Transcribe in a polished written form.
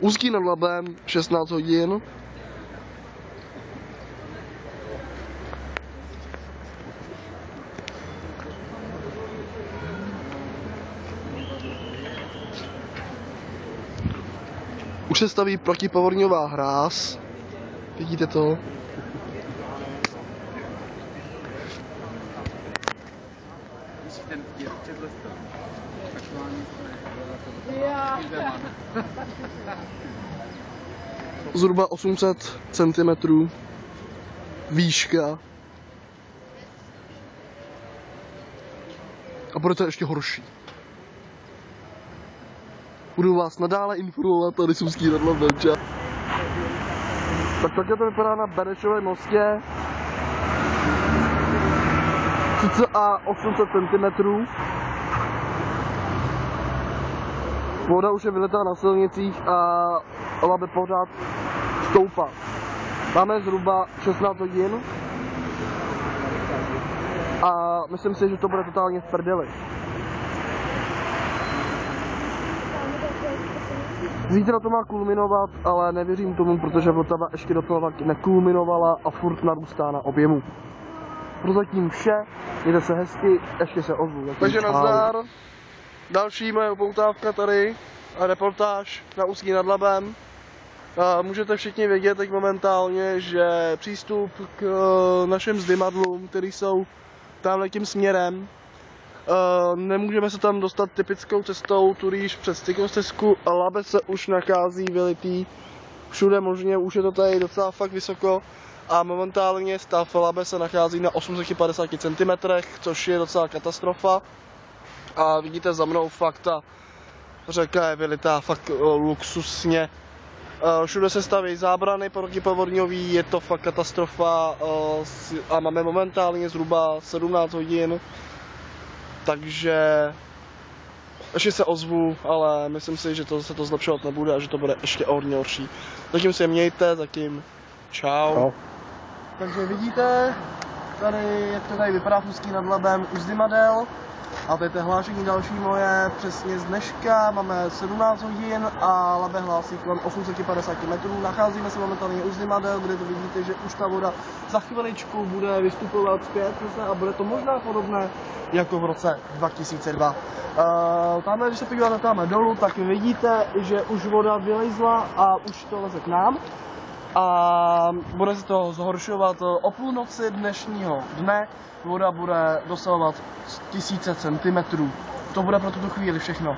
Úzký nad Labem, 16 hodin. Už se staví protipovodňová hráz. Vidíte to? Zhruba 800 cm výška. A bude to ještě horší. Budu vás nadále informovat tady z Úzký nad Labem. Tak takhle to vypadá na Benešově mostě. Cca 800 cm. Voda už je vyletá na silnicích a Labe pořád stoupá. Máme zhruba 16 hodin a myslím si, že to bude totálně v prdeli. Zítra to má kulminovat, ale nevěřím tomu, protože Vltava ještě do toho nekulminovala a furt narůstá na objemu. Prozatím vše, jde se hezky, ještě se ozvu. Takže nazdar, další moje upoutávka tady a reportáž na Úzký nad Labem. Můžete všichni vědět teď momentálně, že přístup k našim zdymadlům, který jsou tamhle tím směrem, nemůžeme se tam dostat typickou cestou turíž přes cyklostezku. Labe se už nachází vylitý všude možně, už je to tady docela fakt vysoko a momentálně stav Labe se nachází na 850 cm, což je docela katastrofa. A vidíte za mnou fakt ta řeka je vylitá fakt luxusně. Všude se staví zábrany protipovodňový, je to fakt katastrofa a máme momentálně zhruba 17 hodin. Takže ještě se ozvu, ale myslím si, že se to zlepšovat nebude a že to bude ještě hodně horší. Zatím se mějte, zatím čau. Takže vidíte, tady, jak to tady vypadá v Úzký nad Labem, už zdymadel. A to je hlášení další moje, přesně z dneška, máme 17 hodin a Labe hlásí kolem 850 metrů. Nacházíme se momentálně u zdymadel, kde to vidíte, že už ta voda za chviličku bude vystupovat zpět a bude to možná podobné jako v roce 2002. Tamhle, když se podíváte tamhle dolů, tak vidíte, že už voda vylezla a už to leze k nám. A bude se to zhoršovat o půlnoci dnešního dne. Voda bude dosahovat 1000 cm. To bude pro tuto chvíli všechno.